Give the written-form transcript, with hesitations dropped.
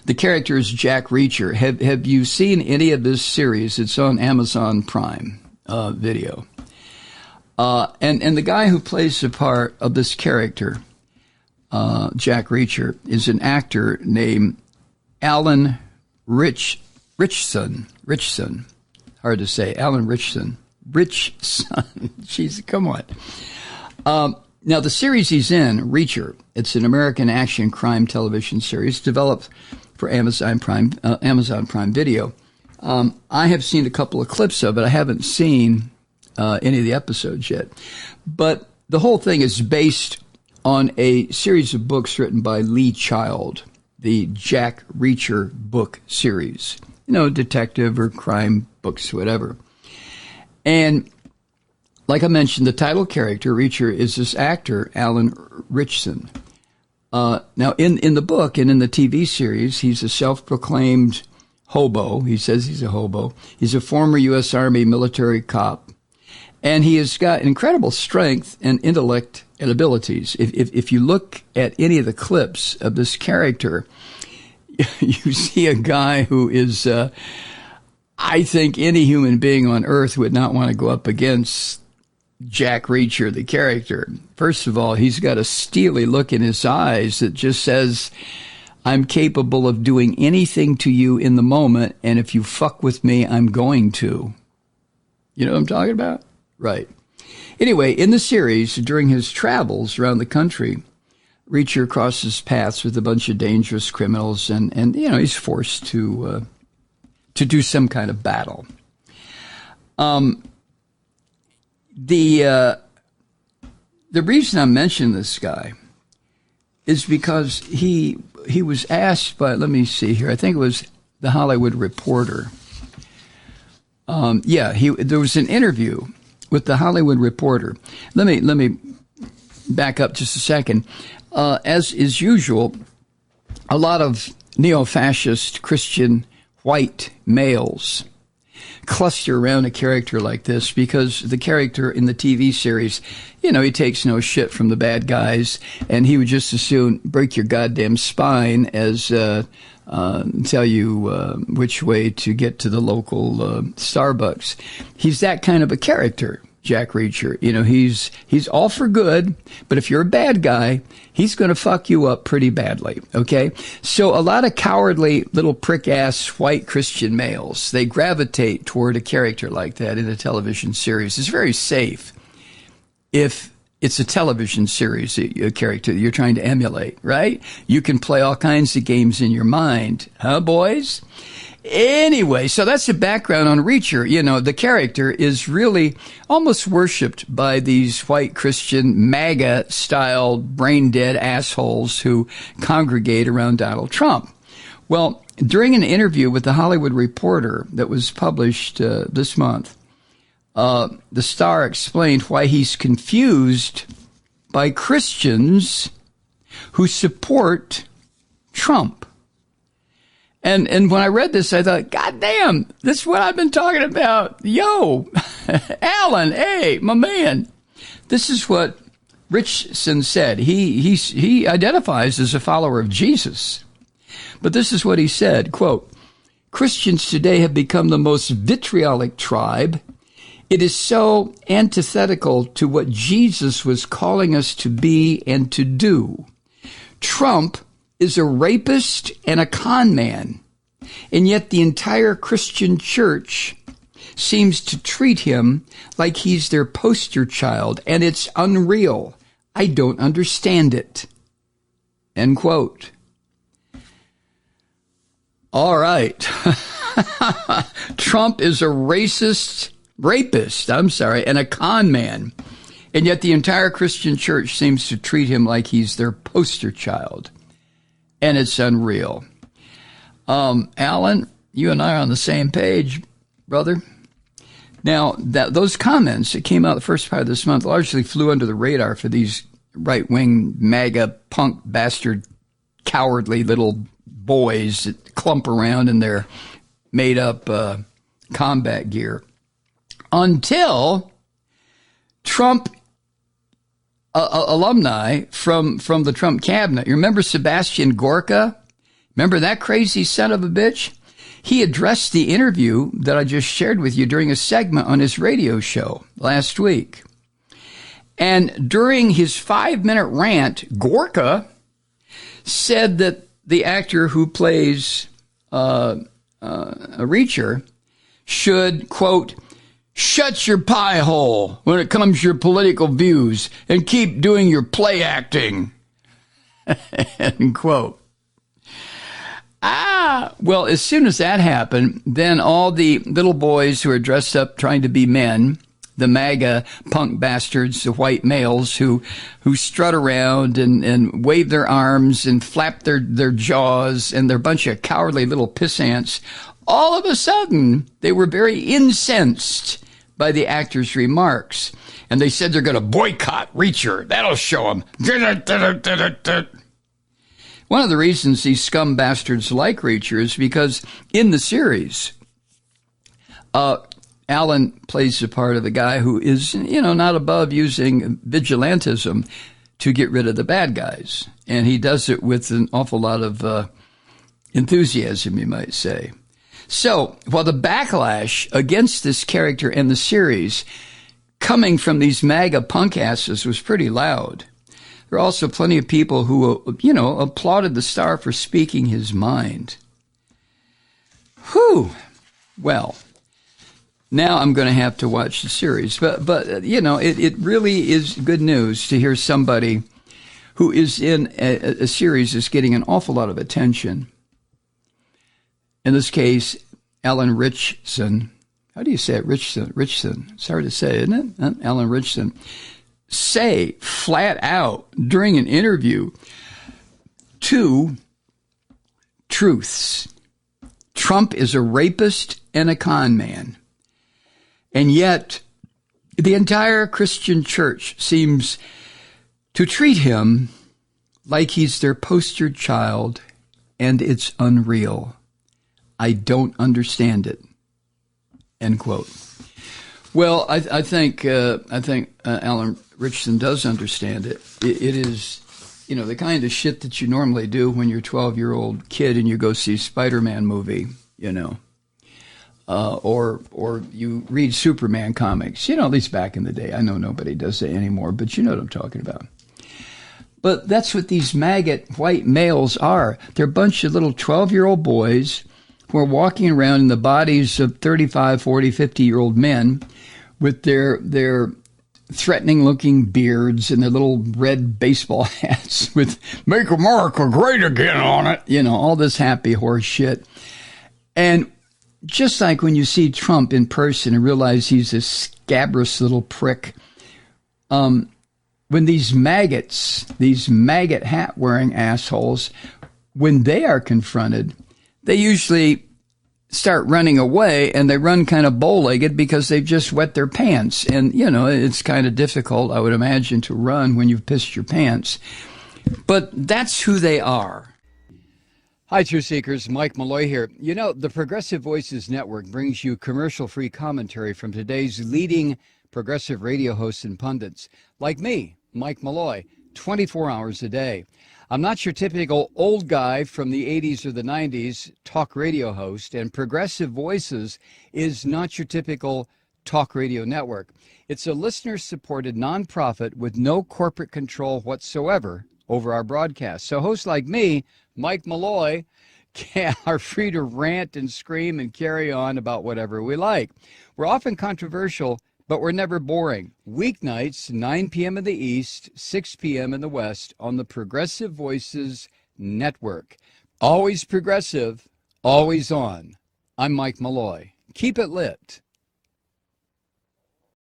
The character is Jack Reacher. Have you seen any of this series? It's on Amazon Prime Video. And the guy who plays the part of this character, Jack Reacher, is an actor named Alan Richson. Hard to say. Alan Richson. Jeez, come on. Now, the series he's in, Reacher, it's an American action crime television series developed for Amazon Prime Video. I have seen a couple of clips of it. I haven't seen any of the episodes yet. But the whole thing is based on a series of books written by Lee Child, the Jack Reacher book series. Detective or crime books, whatever. And like I mentioned, the title character, Reacher, is this actor, Alan Richson. Now, in the book and in the TV series, he's a self-proclaimed hobo. He says he's a hobo. He's a former U.S. Army military cop. And he has got incredible strength and intellect and abilities. If you look at any of the clips of this character, you see a guy who is, I think any human being on earth would not want to go up against Jack Reacher, the character. First of all, he's got a steely look in his eyes that just says, I'm capable of doing anything to you in the moment, and if you fuck with me, I'm going to. You know what I'm talking about? Right. Anyway, in the series, during his travels around the country, Reacher crosses paths with a bunch of dangerous criminals, and he's forced to do some kind of battle. The reason I'm mentioning this guy is because he was asked by, let me see here, I think it was the Hollywood Reporter. There was an interview with the Hollywood Reporter. Let me back up just a second. As is usual, a lot of neo-fascist Christian white males cluster around a character like this because the character in the TV series, he takes no shit from the bad guys, and he would just as soon break your goddamn spine as tell you which way to get to the local Starbucks. He's that kind of a character, Jack Reacher. He's all for good, but if you're a bad guy, he's going to fuck you up pretty badly, okay? So a lot of cowardly little prick-ass white Christian males, they gravitate toward a character like that in a television series. It's very safe if it's a television series, a character that you're trying to emulate, right? You can play all kinds of games in your mind, huh, boys? Anyway, so that's the background on Reacher. The character is really almost worshipped by these white Christian MAGA-style brain-dead assholes who congregate around Donald Trump. Well, during an interview with the Hollywood Reporter that was published this month, the star explained why he's confused by Christians who support Trump. And when I read this, I thought, God damn, this is what I've been talking about. Yo, Alan, hey, my man. This is what Richson said. He identifies as a follower of Jesus. But this is what he said, quote, Christians today have become the most vitriolic tribe. It is so antithetical to what Jesus was calling us to be and to do. Trump is a rapist and a con man, and yet the entire Christian church seems to treat him like he's their poster child, and it's unreal. I don't understand it. End quote. All right. Trump is a rapist, and a con man, and yet the entire Christian church seems to treat him like he's their poster child. And it's unreal. Alan, you and I are on the same page, brother. Now, those comments that came out the first part of this month largely flew under the radar for these right-wing MAGA punk bastard cowardly little boys that clump around in their made-up combat gear. Until Trump alumni from the Trump cabinet. You remember Sebastian Gorka? Remember that crazy son of a bitch? He addressed the interview that I just shared with you during a segment on his radio show last week. And during his 5-minute rant, Gorka said that the actor who plays a Reacher should, quote, shut your pie hole when it comes to your political views and keep doing your play acting, end quote. Well, as soon as that happened, then all the little boys who are dressed up trying to be men, the MAGA punk bastards, the white males who strut around and wave their arms and flap their jaws, and they're a bunch of cowardly little pissants, all of a sudden, they were very incensed by the actor's remarks. And they said they're going to boycott Reacher. That'll show them. One of the reasons these scum bastards like Reacher is because in the series, Alan plays the part of the guy who is, not above using vigilantism to get rid of the bad guys. And he does it with an awful lot of enthusiasm, you might say. So, while the backlash against this character in the series coming from these MAGA punk asses was pretty loud, there are also plenty of people who, applauded the star for speaking his mind. Whew. Well, now I'm going to have to watch the series. But it really is good news to hear somebody who is in a series that's getting an awful lot of attention. In this case, Alan Ritchson. How do you say it? Ritchson. It's hard to say, isn't it? Alan Ritchson. Say flat out during an interview 2 truths. Trump is a rapist and a con man. And yet, the entire Christian church seems to treat him like he's their poster child, and it's unreal. I don't understand it. End quote. Well, I think Alan Richardson does understand it. It is, the kind of shit that you normally do when you're a 12-year-old kid and you go see a Spider-Man movie, or you read Superman comics, at least back in the day. I know nobody does that anymore, but you know what I'm talking about. But that's what these maggot white males are. They're a bunch of little 12-year-old boys who are walking around in the bodies of 35, 40, 50-year-old men with their threatening-looking beards and their little red baseball hats with "Make America Great Again" on it. All this happy horse shit. And just like when you see Trump in person and realize he's a scabrous little prick, when these maggots, these maggot hat-wearing assholes, when they are confronted, they usually start running away, and they run kind of bow-legged because they've just wet their pants. And, it's kind of difficult, I would imagine, to run when you've pissed your pants. But that's who they are. Hi, Truth Seekers. Mike Malloy here. The Progressive Voices Network brings you commercial-free commentary from today's leading progressive radio hosts and pundits, like me, Mike Malloy, 24 hours a day. I'm not your typical old guy from the 80s or the 90s talk radio host, and Progressive Voices is not your typical talk radio network. It's a listener-supported nonprofit with no corporate control whatsoever over our broadcast. So hosts like me, Mike Malloy, are free to rant and scream and carry on about whatever we like. We're often controversial, but we're never boring. Weeknights, 9 p.m. in the East, 6 p.m. in the West on the Progressive Voices Network. Always progressive, always on. I'm Mike Malloy. Keep it lit.